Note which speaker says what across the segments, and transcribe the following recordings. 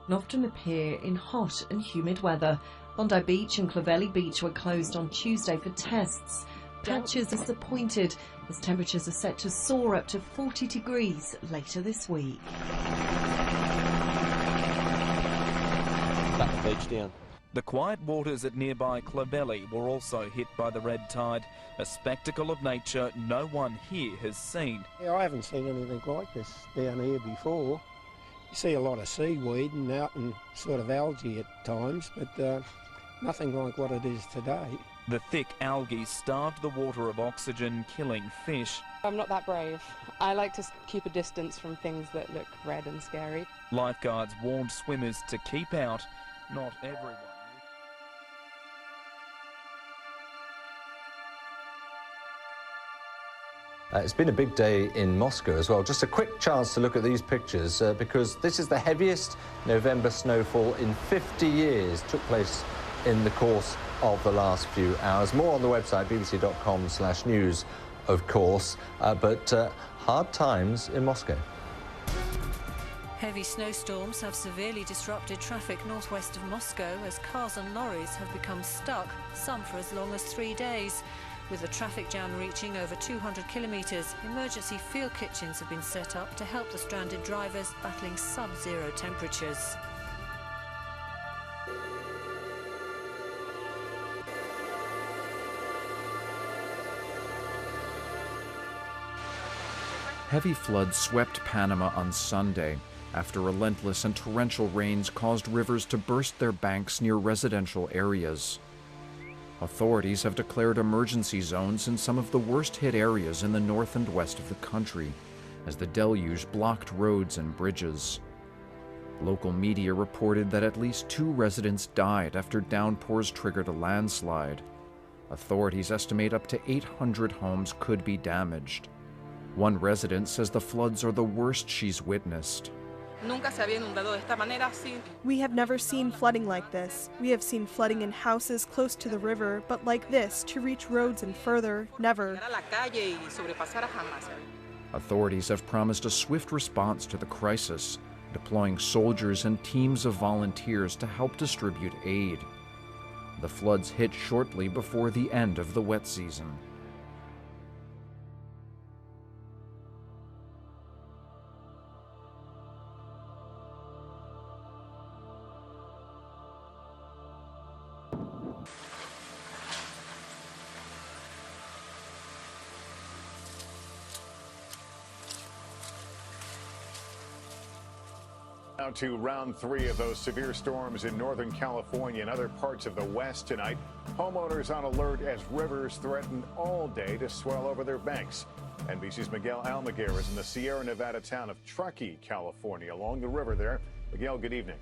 Speaker 1: and often appear in hot and humid weather. Bondi Beach and Clovelly Beach were closed on Tuesday for tests. Patches are disappointed as temperatures are set to soar up to 40 degrees later this week.
Speaker 2: Back the beach down.
Speaker 3: The quiet waters at nearby Clovelly were also hit by the red tide, a spectacle of nature no one here has seen.
Speaker 4: Yeah, I haven't seen anything like this down here before. You see a lot of seaweed and out and sort of algae at times, but nothing like what it is today.
Speaker 3: The thick algae starved the water of oxygen, killing fish.
Speaker 5: I'm not that brave. I like to keep a distance from things that look red and scary.
Speaker 3: Lifeguards warned swimmers to keep out. Not everyone.
Speaker 6: It's been a big day in Moscow as well. Just a quick chance to look at these pictures because this is the heaviest November snowfall in 50 years. Took place in the course of the last few hours. More on the website, bbc.com/news, of course. But hard times in Moscow.
Speaker 7: Heavy snowstorms have severely disrupted traffic northwest of Moscow as cars and lorries have become stuck, some for as long as 3 days. With the traffic jam reaching over 200 kilometres, emergency field kitchens have been set up to help the stranded drivers battling sub-zero temperatures.
Speaker 8: Heavy floods swept Panama on Sunday after relentless and torrential rains caused rivers to burst their banks near residential areas. Authorities have declared emergency zones in some of the worst-hit areas in the north and west of the country, as the deluge blocked roads and bridges. Local media reported that at least 2 residents died after downpours triggered a landslide. Authorities estimate up to 800 homes could be damaged. One resident says the floods are the worst she's witnessed.
Speaker 9: We have never seen flooding like this. We have seen flooding in houses close to the river, but like this, to reach roads and further, never.
Speaker 8: Authorities have promised a swift response to the crisis, deploying soldiers and teams of volunteers to help distribute aid. The floods hit shortly before the end of the wet season.
Speaker 10: Now to round 3 of those severe storms in Northern California and other parts of the West tonight. Homeowners on alert as rivers threaten all day to swell over their banks. NBC's Miguel Almaguer is in the Sierra Nevada town of Truckee, California, along the river there. Miguel, good evening.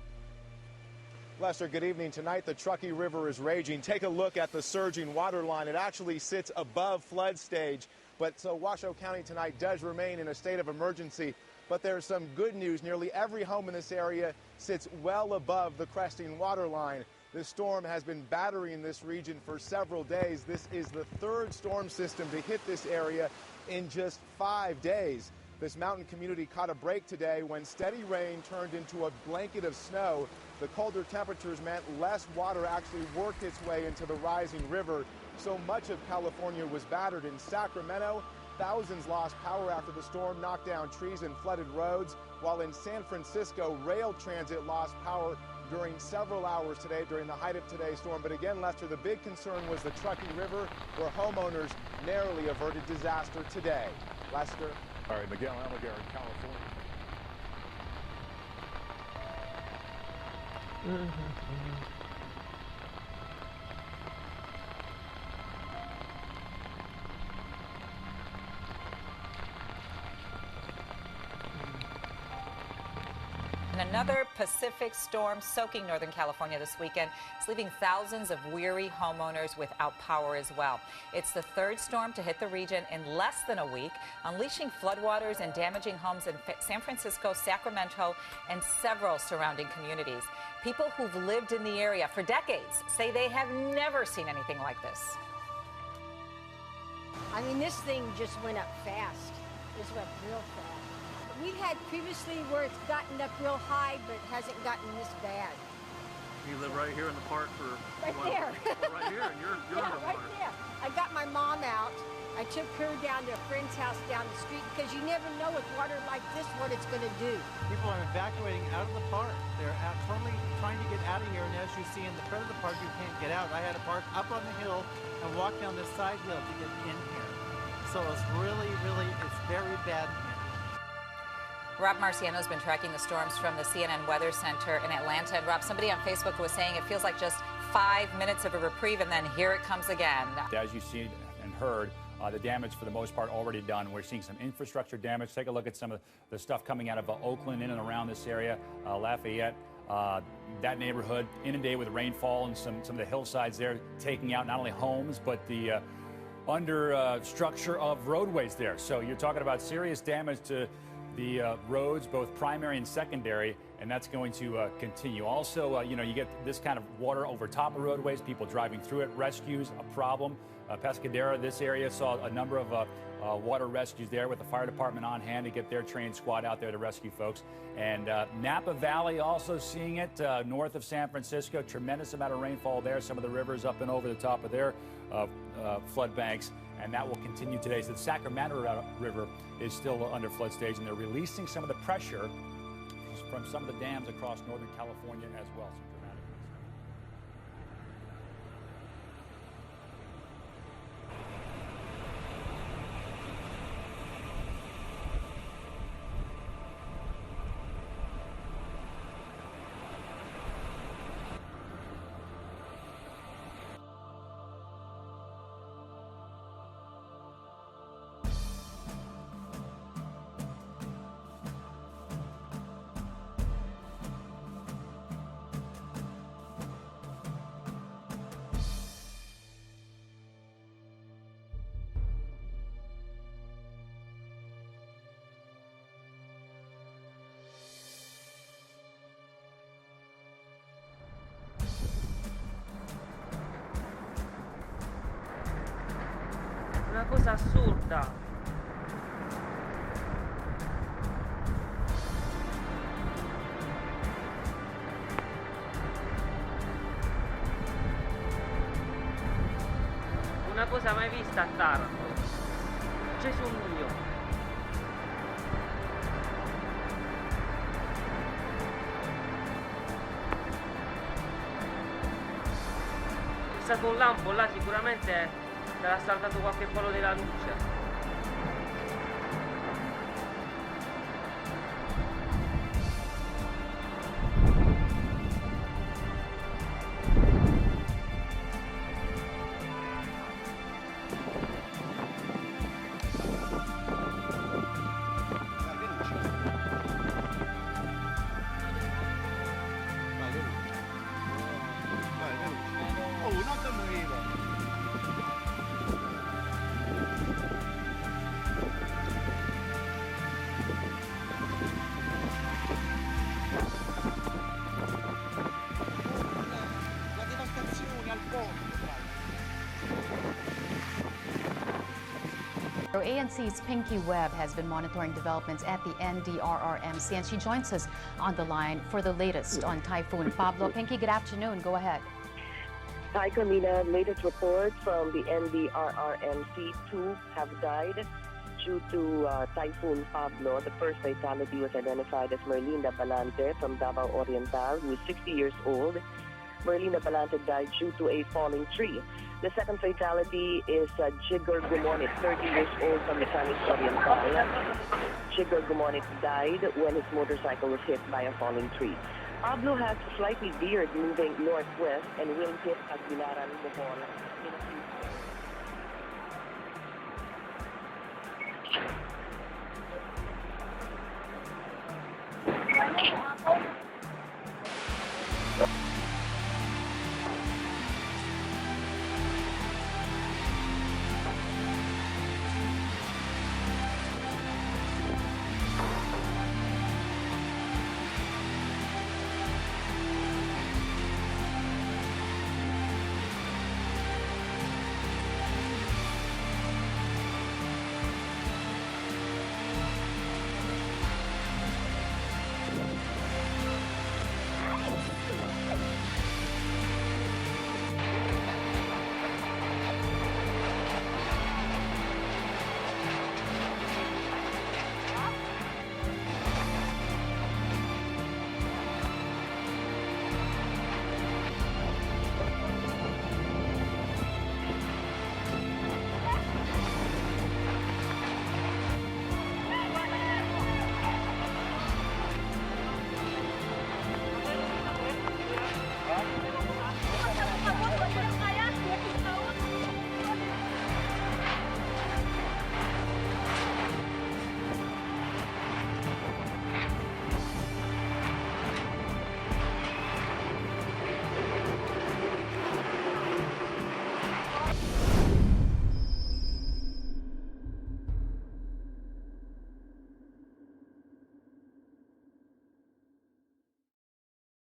Speaker 11: Lester, good evening. Tonight, the Truckee River is raging. Take a look at the surging water line. It actually sits above flood stage. But so Washoe County tonight does remain in a state of emergency. But there's some good news. Nearly every home in this area sits well above the cresting water line. This storm has been battering this region for several days. This is the 3rd storm system to hit this area in just 5 days. This mountain community caught a break today when steady rain turned into a blanket of snow. The colder temperatures meant less water actually worked its way into the rising river. So much of California was battered. In Sacramento, thousands lost power after the storm knocked down trees and flooded roads, while in San Francisco, rail transit lost power during several hours today during the height of today's storm. But again, Lester, the big concern was the Truckee River, where homeowners narrowly averted disaster today. Lester.
Speaker 10: All right, Miguel Almaguer in California.
Speaker 12: And another Pacific storm soaking Northern California this weekend is leaving thousands of weary homeowners without power as well. It's the 3rd storm to hit the region in less than a week, unleashing floodwaters and damaging homes in San Francisco, Sacramento, and several surrounding communities. People who've lived in the area for decades say they have never seen anything like this.
Speaker 13: I mean, this thing just went up fast. This went real fast.
Speaker 2: we've had previously where it's gotten up real high, but hasn't gotten this bad.
Speaker 13: You live right here in the park for
Speaker 2: right there.
Speaker 13: Oh, right here, and you're
Speaker 2: yeah,
Speaker 13: underwater.
Speaker 2: right there. I got my mom out. I took her down to a friend's house down the street because you never know with water like this what it's going to do.
Speaker 14: People are evacuating out of the park. They're totally trying to get out of here, and as you see in the front of the park, you can't get out. I had to park up on the hill and walk down this side hill to get in here. So it's really, it's very bad in here.
Speaker 12: Rob Marciano's been tracking the storms from the CNN Weather Center in Atlanta. And Rob, somebody on Facebook was saying it feels like just 5 minutes of a reprieve, and then here it comes again.
Speaker 15: As you see and heard, the damage for the most part already done. We're seeing some infrastructure damage. Take a look at some of the stuff coming out of Oakland in and around this area, Lafayette, that neighborhood inundated with rainfall, and some of the hillsides there taking out not only homes but the under structure of roadways there. So you're talking about serious damage to the roads, both primary and secondary, and that's going to continue. Also, you get this kind of water over top of roadways, people driving through it. Rescues, a problem. Pescadero, this area, saw a number of water rescues there with the fire department on hand to get their trained squad out there to rescue folks. And Napa Valley also seeing it north of San Francisco. Tremendous amount of rainfall there. Some of the rivers up and over the top of their flood banks. And that will continue today. So the Sacramento River is still under flood stage, and they're releasing some of the pressure from some of the dams across Northern California as well. Some dramatic
Speaker 16: Una cosa assurda. Una cosa mai vista a Taranto. Gesù mio. È stato un lampo là, sicuramente sarà saltato qualche palo della luce.
Speaker 17: ANC's Pinky Webb has been monitoring developments at the NDRRMC, and she joins us on the line for the latest on Typhoon Pablo. Pinky, good afternoon. Go ahead.
Speaker 18: Hi, Carmina. Latest report from the NDRRMC. 2 have died due to Typhoon Pablo. The first fatality was identified as Merlinda Balante from Davao Oriental, who is 60 years old. Merlinda Balante died due to a falling tree. The second fatality is Jigger Gumonit, 30 years old, from the Canis Oriental. Jigger Gumonit died when his motorcycle was hit by a falling tree. Pablo has slightly veered moving northwest and will hit Aguilaran, Bohol